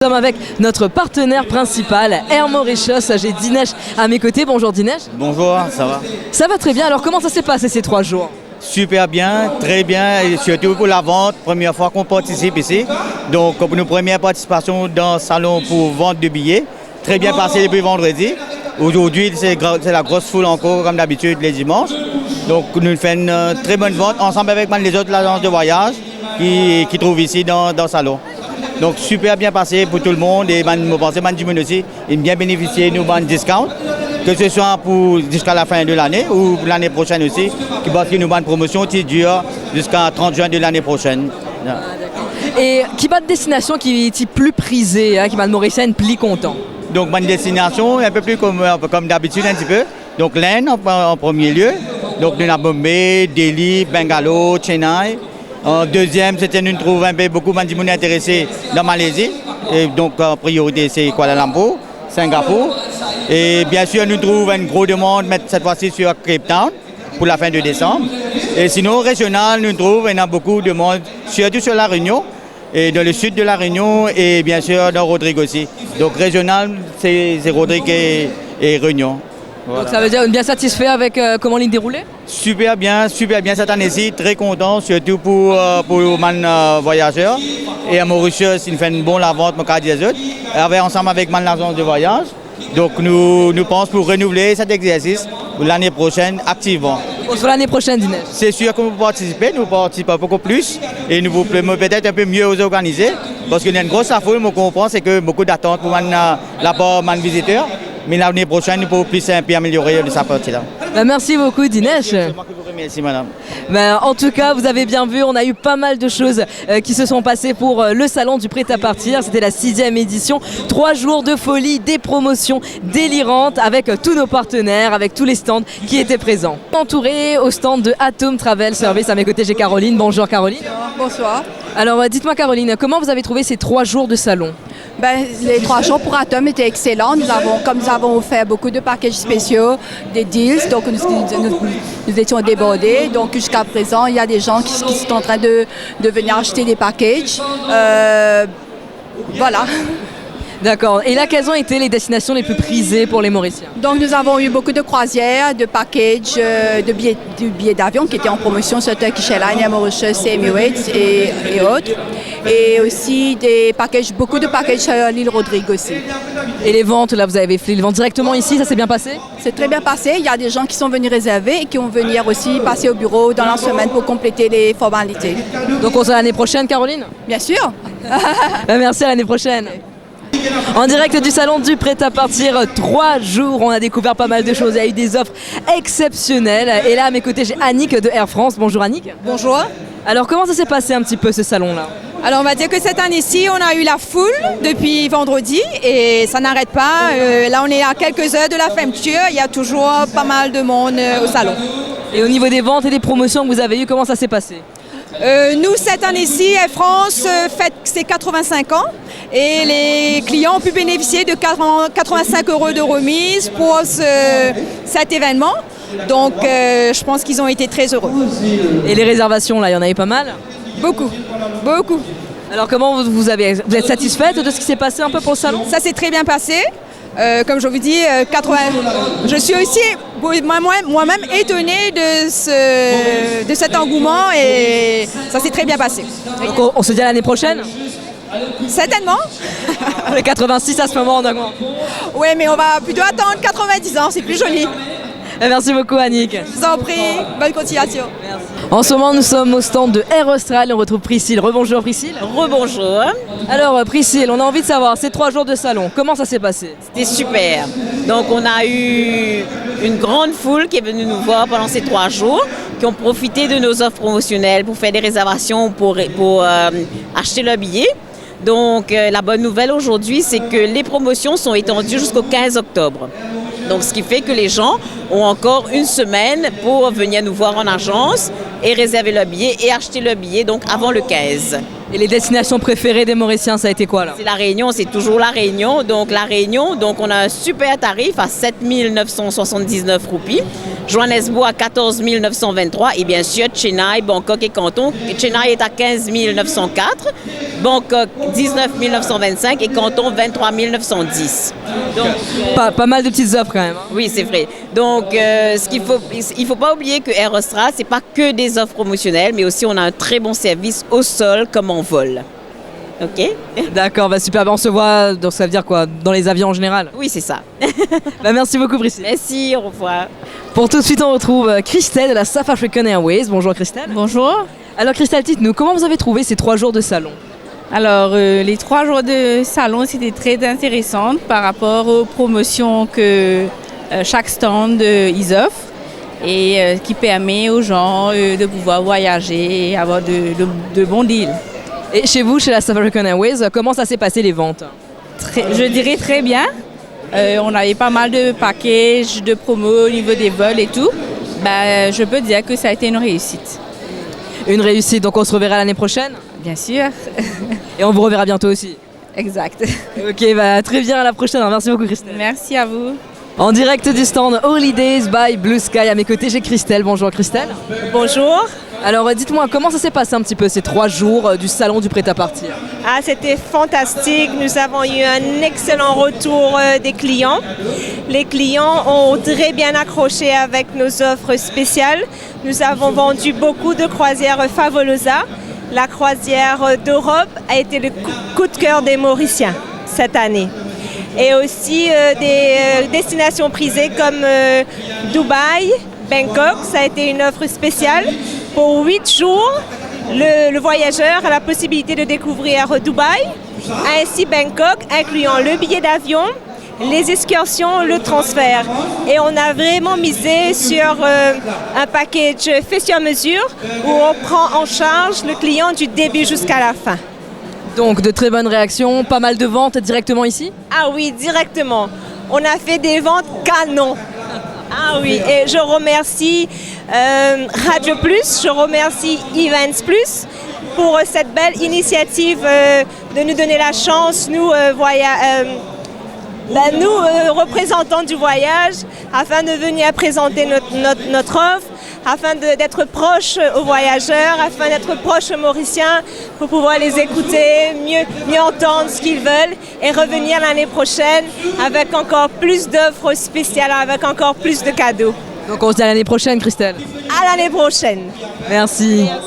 Nous sommes avec notre partenaire principal, Air Mauritius. J'ai Dinesh à mes côtés. Bonjour Dinesh. Bonjour, ça va? Ça va très bien. Alors comment ça s'est passé ces 3 jours? Super bien, très bien, et surtout pour la vente, première fois qu'on participe ici. Donc pour nos premières participations dans le salon pour vente de billets, très bien passé depuis vendredi. Aujourd'hui, c'est la grosse foule encore comme d'habitude les dimanches. Donc nous faisons une très bonne vente ensemble avec les autres agences de voyage qui trouvent ici dans le salon. Donc super bien passé pour tout le monde et je pense que les gens aussi ont bien bénéficié de nos discounts, que ce soit jusqu'à la fin de l'année ou l'année prochaine aussi, parce que nous avons une promotion qui dure jusqu'à 30 juin de l'année prochaine. Et qui va de destination qui est plus prisée, qui va de Mauricienne plus content? Donc ma destination un peu plus comme d'habitude un petit peu. Donc l'Inde en premier lieu, donc nous avons Bombay, Delhi, Bangalore, Chennai. En deuxième, c'était nous trouvons beaucoup de gens intéressés dans Malaisie. Et donc en priorité, c'est Kuala Lumpur, Singapour. Et bien sûr, nous trouvons une grosse demande cette fois-ci sur Cape Town pour la fin de décembre. Et sinon, régional, nous trouvons il y a beaucoup de monde, surtout sur la Réunion, et dans le sud de la Réunion, et bien sûr dans Rodrigue aussi. Donc régional, c'est Rodrigue et Réunion. Voilà. Donc ça veut dire bien satisfait avec comment l'île déroulée? Super bien cette année-ci, très content, surtout pour les voyageurs. Et à Mauritius, ils font une bonne la vente, ensemble avec l'agence de voyage. Donc nous pensons pour renouveler cet exercice l'année prochaine activement. Pour l'année prochaine, Dinesh. C'est sûr que nous participons beaucoup plus et nous pouvons peut-être un peu mieux vous organiser. Parce qu'il y a une grosse affaire, je comprends, c'est que beaucoup d'attentes pour la part des visiteurs. Mais l'année prochaine, nous pouvons plus un peu améliorer de sa partie-là. Merci beaucoup Dinesh. C'est moi qui vous remercie, madame. En tout cas, vous avez bien vu, on a eu pas mal de choses qui se sont passées pour le salon du prêt-à-partir. C'était la 6e édition. 3 jours de folie, des promotions délirantes avec tous nos partenaires, avec tous les stands qui étaient présents. Entouré au stand de Atom Travel Service. À mes côtés, j'ai Caroline. Bonjour Caroline. Bonsoir. Alors dites-moi Caroline, comment vous avez trouvé ces 3 jours de salon? Les 3 jours pour Atom étaient excellents. Nous avons offert beaucoup de packages spéciaux, des deals, donc nous étions débordés. Donc jusqu'à présent, il y a des gens qui sont en train de venir acheter des packages. Voilà. D'accord. Et là, quelles ont été les destinations les plus prisées pour les Mauriciens? Donc nous avons eu beaucoup de croisières, de packages, de billets d'avion qui étaient en promotion sur Turkish Airlines, Mauritius, Emirates et autres. Et aussi beaucoup de packages sur l'île Rodrigue aussi. Et les ventes, là, vous avez fait les ventes directement ici, ça s'est bien passé? C'est très bien passé. Il y a des gens qui sont venus réserver et qui vont venir aussi passer au bureau dans la semaine pour compléter les formalités. Donc on se voit l'année prochaine, Caroline? Bien sûr. Merci, à l'année prochaine. En direct du salon du prêt-à-partir, 3 jours, on a découvert pas mal de choses, il y a eu des offres exceptionnelles. Et là, à mes côtés, j'ai Annick de Air France. Bonjour Annick. Bonjour. Alors, comment ça s'est passé un petit peu ce salon-là? Alors, on va dire que cette année-ci, on a eu la foule depuis vendredi et ça n'arrête pas. Là, on est à quelques heures de la fermeture, il y a toujours pas mal de monde au salon. Et au niveau des ventes et des promotions que vous avez eues, comment ça s'est passé? Nous, cette année-ci, Air France fête ses 85 ans et les clients ont pu bénéficier de 85 € de remise pour cet événement. Donc, je pense qu'ils ont été très heureux. Et les réservations, là, il y en avait pas mal? Beaucoup, beaucoup. Alors, comment vous êtes satisfaite de ce qui s'est passé un peu pour le salon? Ça s'est très bien passé. Comme je vous dis, je suis aussi moi-même étonnée de cet engouement et ça s'est très bien passé. Donc on se dit à l'année prochaine? Certainement. Les 86 à ce moment, on augmente. Oui, mais on va plutôt attendre 90 ans, c'est plus joli. Merci beaucoup Annick. Je vous en prie, bonne continuation. Merci. En ce moment, nous sommes au stand de Air Austral. On retrouve Priscille. Rebonjour Priscille. Rebonjour. Alors Priscille, on a envie de savoir, ces 3 jours de salon, comment ça s'est passé? C'était super. Donc on a eu une grande foule qui est venue nous voir pendant ces 3 jours, qui ont profité de nos offres promotionnelles pour faire des réservations, pour acheter leur billet. Donc la bonne nouvelle aujourd'hui, c'est que les promotions sont étendues jusqu'au 15 octobre. Donc ce qui fait que les gens ont encore une semaine pour venir nous voir en agence et réserver leur billet et acheter leur billet donc avant le 15. Et les destinations préférées des Mauriciens, ça a été quoi là? C'est la Réunion, c'est toujours la Réunion. Donc la Réunion, donc on a un super tarif à 7 979 roupies. Johannesburg à 14 923 et bien sûr Chennai, Bangkok et Canton. Chennai est à 15 904, Bangkok 19 925 et Canton 23 910. Donc, Pas mal de petites offres quand même. Hein. oui, c'est vrai. Donc, il faut pas oublier que Air Austral, c'est pas que des offres promotionnelles, mais aussi on a un très bon service au sol comme en vol. Ok? D'accord, bah super, bah on se voit, donc ça veut dire quoi? Dans les avions en général? Oui, c'est ça. Bah merci beaucoup Priscille. Merci, au revoir. Pour tout de suite, on retrouve Christelle de la South African Airways. Bonjour Christelle. Bonjour. Alors Christelle, dites-nous, comment vous avez trouvé ces 3 jours de salon? Alors, les 3 jours de salon, c'était très intéressant par rapport aux promotions que chaque stand ils offrent et qui permet aux gens de pouvoir voyager et avoir de bons deals. Et chez vous, chez la South African Airways, comment ça s'est passé les ventes? Je dirais très bien. On avait pas mal de packages, de promos au niveau des vols et tout. Ben, je peux dire que ça a été une réussite. Une réussite, donc on se reverra l'année prochaine? Bien sûr. Et on vous reverra bientôt aussi. Exact. Ok, bah très bien, à la prochaine. Merci beaucoup Christelle. Merci à vous. En direct du stand Holidays by Blue Sky, à mes côtés j'ai Christelle. Bonjour Christelle. Bonjour. Alors dites-moi, comment ça s'est passé un petit peu ces 3 jours du salon du prêt-à-partir? Ah, c'était fantastique. Nous avons eu un excellent retour des clients. Les clients ont très bien accroché avec nos offres spéciales. Nous avons vendu beaucoup de croisières Favolosa. La croisière d'Europe a été le coup de cœur des Mauriciens cette année. Et aussi des destinations prisées comme Dubaï, Bangkok, ça a été une offre spéciale. Pour 8 jours, le voyageur a la possibilité de découvrir Dubaï, ainsi Bangkok, incluant le billet d'avion, les excursions, le transfert. Et on a vraiment misé sur un package fait sur mesure où on prend en charge le client du début jusqu'à la fin. Donc de très bonnes réactions, pas mal de ventes directement ici? Ah oui, directement. On a fait des ventes canon. Ah oui, et je remercie Radio Plus, je remercie Events Plus pour cette belle initiative de nous donner la chance, nous, représentants du voyage, afin de venir présenter notre offre, afin d'être proche aux voyageurs, afin d'être proche aux Mauriciens, pour pouvoir les écouter, mieux entendre ce qu'ils veulent et revenir l'année prochaine avec encore plus d'offres spéciales, avec encore plus de cadeaux. Donc on se dit à l'année prochaine Christelle. À l'année prochaine. Merci. Merci.